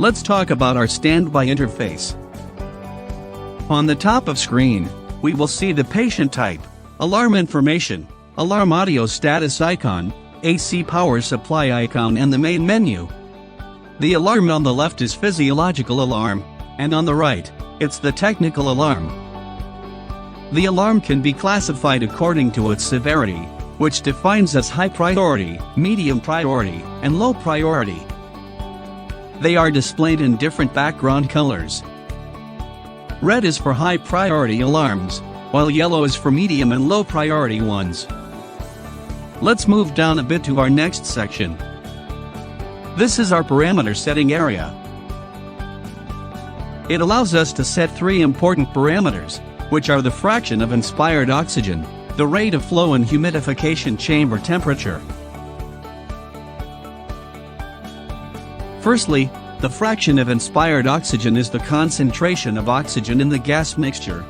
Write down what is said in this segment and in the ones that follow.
let's talk about our standby interface. On the top of screen, we will see the patient type, alarm information, alarm audio status icon, AC power supply icon and the main menu. The alarm on the left is physiological alarm, and on the right, it's the technical alarm. The alarm can be classified according to its severity, which defines as high priority, medium priority, and low priority. They are displayed in different background colors. Red is for high priority alarms, while yellow is for medium and low priority ones. Let's move down a bit to our next section. This is our parameter setting area. It allows us to set three important parameters, which are the fraction of inspired oxygen, the rate of flow and humidification chamber temperature. Firstly, the fraction of inspired oxygen is the concentration of oxygen in the gas mixture.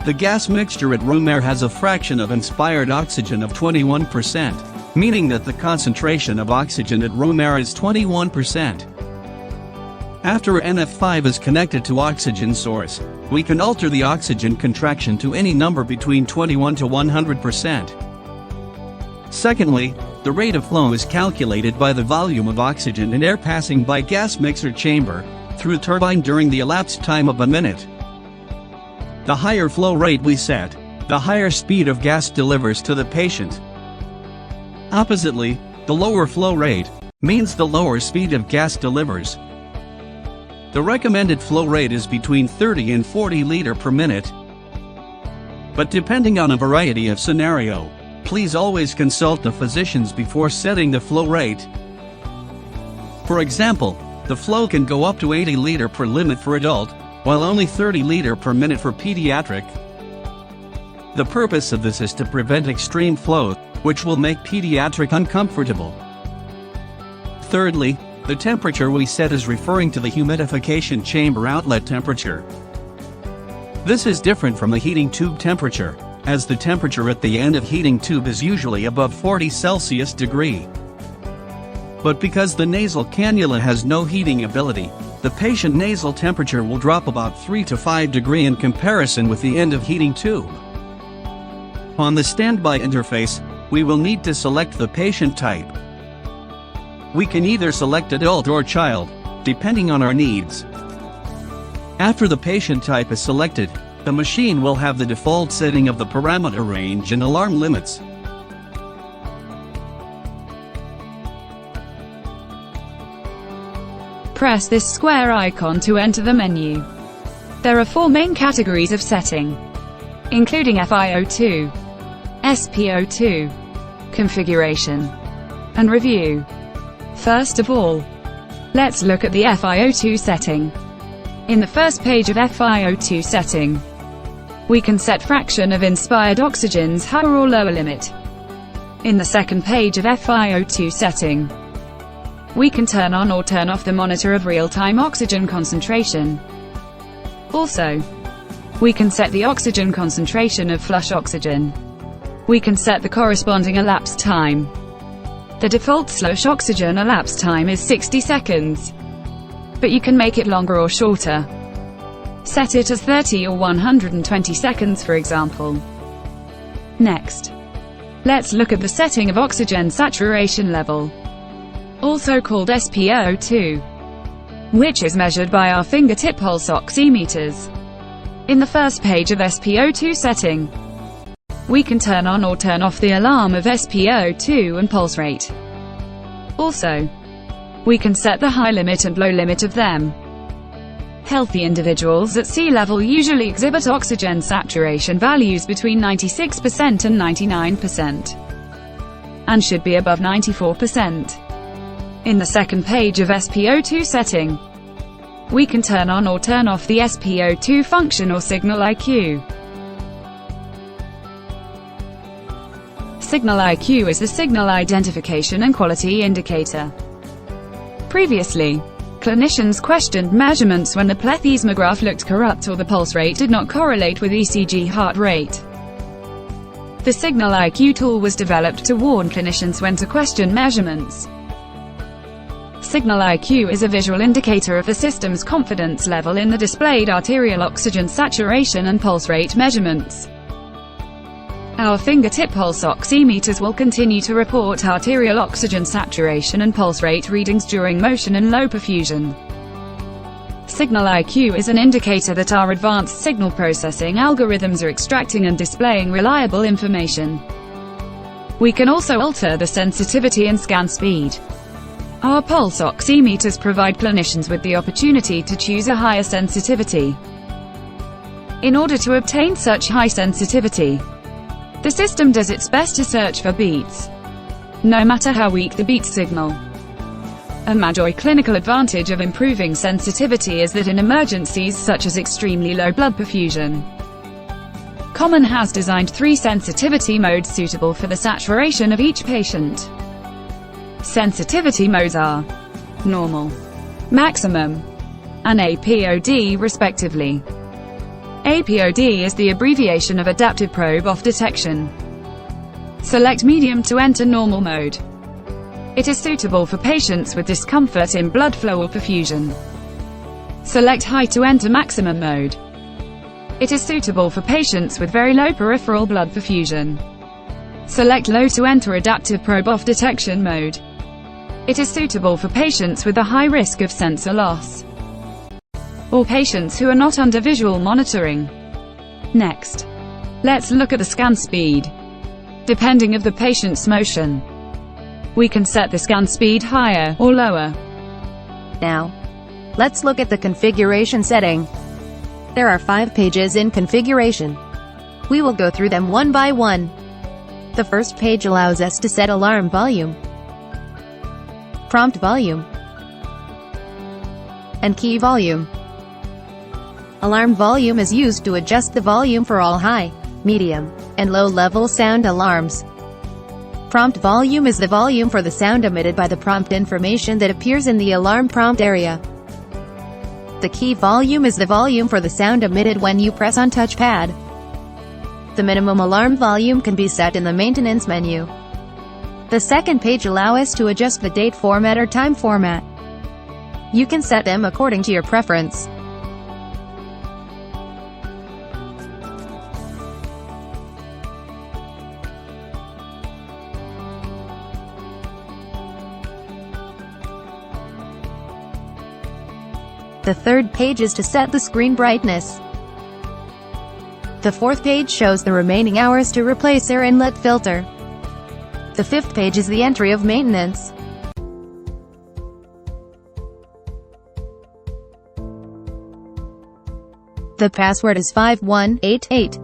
The gas mixture at room air has a fraction of inspired oxygen of 21%. Meaning that the concentration of oxygen at room air is 21%. After NF5 is connected to oxygen source, we can alter the oxygen contraction to any number between 21 to 100%. Secondly, the rate of flow is calculated by the volume of oxygen and air passing by gas mixer chamber through turbine during the elapsed time of a minute. The higher flow rate we set, the higher speed of gas delivers to the patient. Oppositely, the lower flow rate means the lower speed of gas delivers. The recommended flow rate is between 30 and 40 liters per minute. But depending on a variety of scenario, please always consult the physicians before setting the flow rate. For example, the flow can go up to 80 liters per limit for adult, while only 30 liters per minute for pediatric. The purpose of this is to prevent extreme flow, which will make pediatric uncomfortable. Thirdly, the temperature we set is referring to the humidification chamber outlet temperature. This is different from the heating tube temperature, as the temperature at the end of heating tube is usually above 40 Celsius degree. But because the nasal cannula has no heating ability, the patient nasal temperature will drop about 3 to 5 degrees in comparison with the end of heating tube. On the standby interface, we will need to select the patient type. We can either select adult or child, depending on our needs. After the patient type is selected, the machine will have the default setting of the parameter range and alarm limits. Press this square icon to enter the menu. There are four main categories of setting, including FiO2, SpO2, configuration, and review. First of all, let's look at the FiO2 setting. In the first page of FiO2 setting, we can set fraction of inspired oxygen's higher or lower limit. In the second page of FiO2 setting, we can turn on or turn off the monitor of real-time oxygen concentration. Also, we can set the oxygen concentration of flush oxygen. We can set the corresponding elapsed time. The default slush oxygen elapsed time is 60 seconds. But you can make it longer or shorter. Set it as 30 or 120 seconds for example. Next, let's look at the setting of oxygen saturation level, also called SpO2, which is measured by our fingertip pulse oximeters. In the first page of SpO2 setting, we can turn on or turn off the alarm of SpO2 and pulse rate. Also, we can set the high limit and low limit of them. Healthy individuals at sea level usually exhibit oxygen saturation values between 96% and 99%, and should be above 94%. In the second page of SpO2 setting, we can turn on or turn off the SpO2 function or signal IQ. Signal IQ is the signal identification and quality indicator. Previously, clinicians questioned measurements when the plethysmograph looked corrupt or the pulse rate did not correlate with ECG heart rate. The Signal IQ tool was developed to warn clinicians when to question measurements. Signal IQ is a visual indicator of the system's confidence level in the displayed arterial oxygen saturation and pulse rate measurements. Our fingertip pulse oximeters will continue to report arterial oxygen saturation and pulse rate readings during motion and low perfusion. Signal IQ is an indicator that our advanced signal processing algorithms are extracting and displaying reliable information. We can also alter the sensitivity and scan speed. Our pulse oximeters provide clinicians with the opportunity to choose a higher sensitivity. In order to obtain such high sensitivity, the system does its best to search for beats, no matter how weak the beat signal. A major clinical advantage of improving sensitivity is that in emergencies such as extremely low blood perfusion, COMEN has designed 3 sensitivity modes suitable for the saturation of each patient. Sensitivity modes are normal, maximum, and APOD respectively. APOD is the abbreviation of Adaptive Probe Off Detection. Select medium to enter normal mode. It is suitable for patients with discomfort in blood flow or perfusion. Select high to enter maximum mode. It is suitable for patients with very low peripheral blood perfusion. Select low to enter Adaptive Probe Off Detection mode. It is suitable for patients with a high risk of sensor loss, or patients who are not under visual monitoring. Next, let's look at the scan speed. Depending of the patient's motion, we can set the scan speed higher or lower. Now, let's look at the configuration setting. There are 5 pages in configuration. We will go through them one by one. The first page allows us to set alarm volume, prompt volume, and key volume. Alarm volume is used to adjust the volume for all high, medium, and low-level sound alarms. Prompt volume is the volume for the sound emitted by the prompt information that appears in the alarm prompt area. The key volume is the volume for the sound emitted when you press on touchpad. The minimum alarm volume can be set in the maintenance menu. The second page allows us to adjust the date format or time format. You can set them according to your preference. The third page is to set the screen brightness. The fourth page shows the remaining hours to replace air inlet filter. The fifth page is the entry of maintenance. The password is 5188.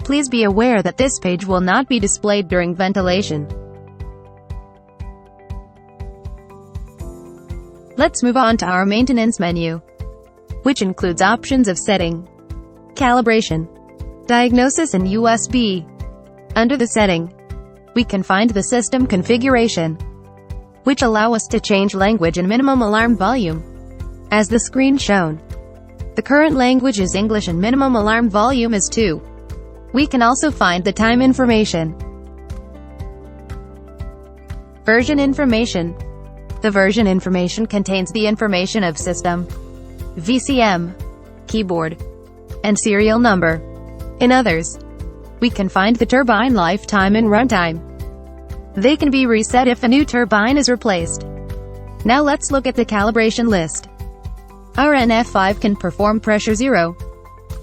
Please be aware that this page will not be displayed during ventilation. Let's move on to our maintenance menu, which includes options of setting, calibration, diagnosis and USB. Under the setting, we can find the system configuration, which allow us to change language and minimum alarm volume. As the screen shown, the current language is English and minimum alarm volume is 2. We can also find the time information. Version information. The version information contains the information of system, VCM, keyboard, and serial number. In others, we can find the turbine lifetime and runtime. They can be reset if a new turbine is replaced. Now let's look at the calibration list. Our NF5 can perform pressure 0,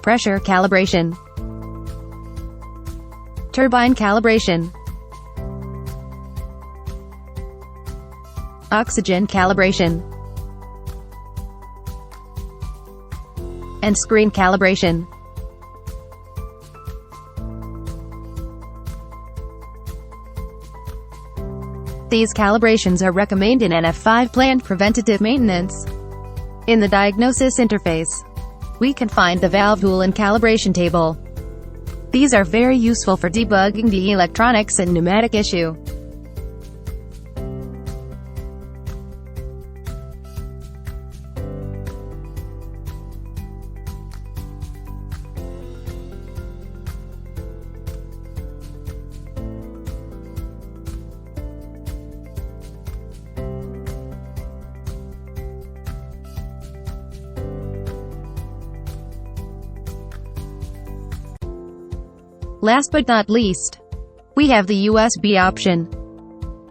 pressure calibration, turbine calibration, oxygen calibration, and screen calibration. These calibrations are recommended in NF5 planned preventative maintenance. In the diagnosis interface, we can find the valve tool and calibration table. These are very useful for debugging the electronics and pneumatic issue. Last but not least, we have the USB option.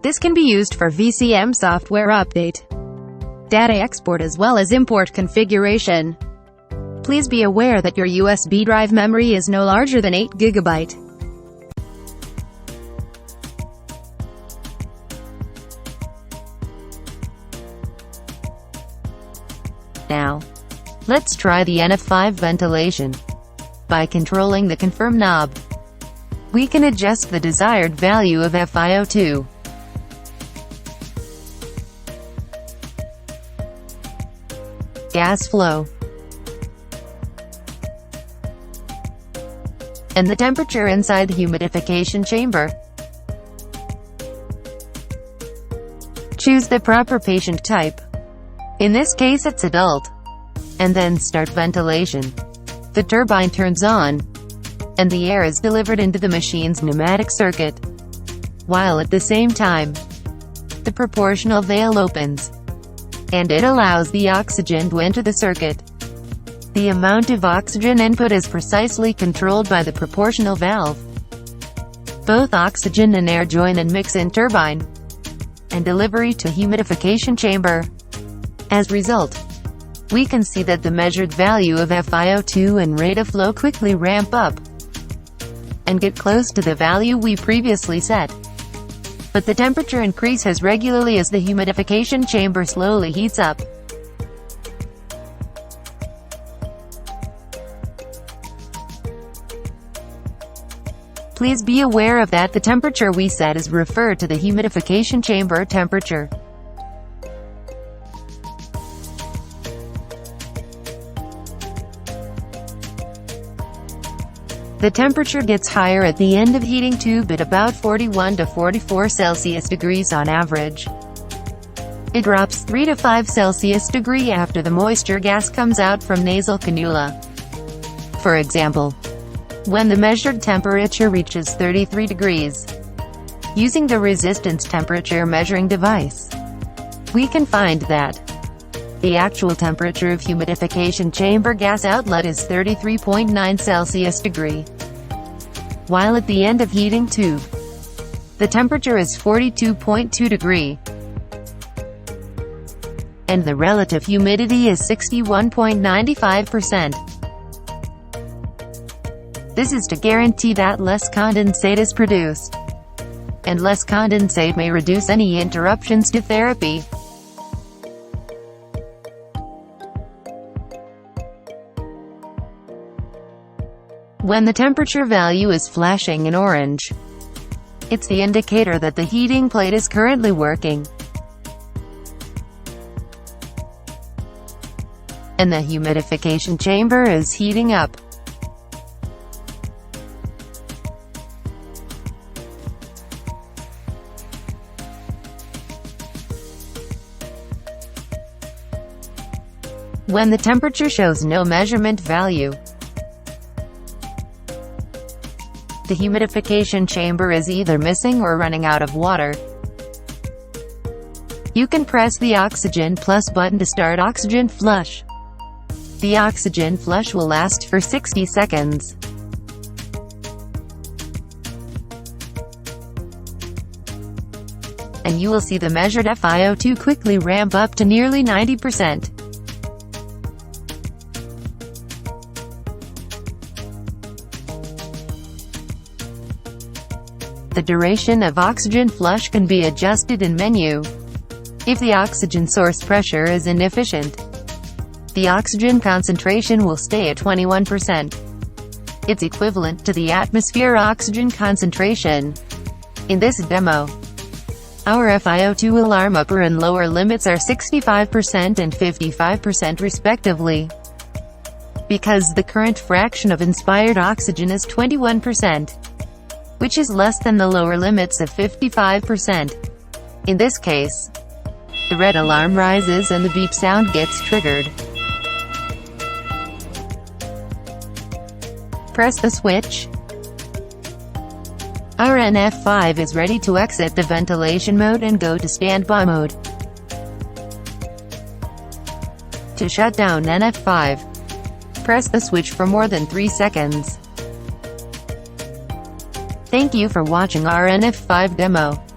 This can be used for VCM software update, data export as well as import configuration. Please be aware that your USB drive memory is no larger than 8 GB. Now, let's try the NF5 ventilation. By controlling the confirm knob, we can adjust the desired value of FiO2. Gas flow, and the temperature inside the humidification chamber. Choose the proper patient type. In this case it's adult. And then start ventilation. The turbine turns on, and the air is delivered into the machine's pneumatic circuit, while at the same time, the proportional valve opens, and it allows the oxygen to enter the circuit. The amount of oxygen input is precisely controlled by the proportional valve. Both oxygen and air join and mix in turbine, and delivery to humidification chamber. As a result, we can see that the measured value of FiO2 and rate of flow quickly ramp up, and get close to the value we previously set. But the temperature increases regularly as the humidification chamber slowly heats up. Please be aware of that the temperature we set is referred to the humidification chamber temperature. The temperature gets higher at the end of heating tube at about 41 to 44 Celsius degrees on average. It drops 3 to 5 Celsius degree after the moisture gas comes out from nasal cannula. For example, when the measured temperature reaches 33 degrees, using the resistance temperature measuring device, we can find that the actual temperature of humidification chamber gas outlet is 33.9 Celsius degree, while at the end of heating tube, the temperature is 42.2 degree, and the relative humidity is 61.95%. This is to guarantee that less condensate is produced, and less condensate may reduce any interruptions to therapy. When the temperature value is flashing in orange, it's the indicator that the heating plate is currently working, and the humidification chamber is heating up. When the temperature shows no measurement value, the humidification chamber is either missing or running out of water. You can press the oxygen plus button to start oxygen flush. The oxygen flush will last for 60 seconds. And you will see the measured FiO2 quickly ramp up to nearly 90%. The duration of oxygen flush can be adjusted in menu. If the oxygen source pressure is inefficient, the oxygen concentration will stay at 21%. It's equivalent to the atmosphere oxygen concentration. In this demo, our FiO2 alarm upper and lower limits are 65% and 55% respectively. Because the current fraction of inspired oxygen is 21%, which is less than the lower limits of 55%. In this case, the red alarm rises and the beep sound gets triggered. Press the switch. Our NF5 is ready to exit the ventilation mode and go to standby mode. To shut down NF5, press the switch for more than 3 seconds. Thank you for watching our NF5 demo.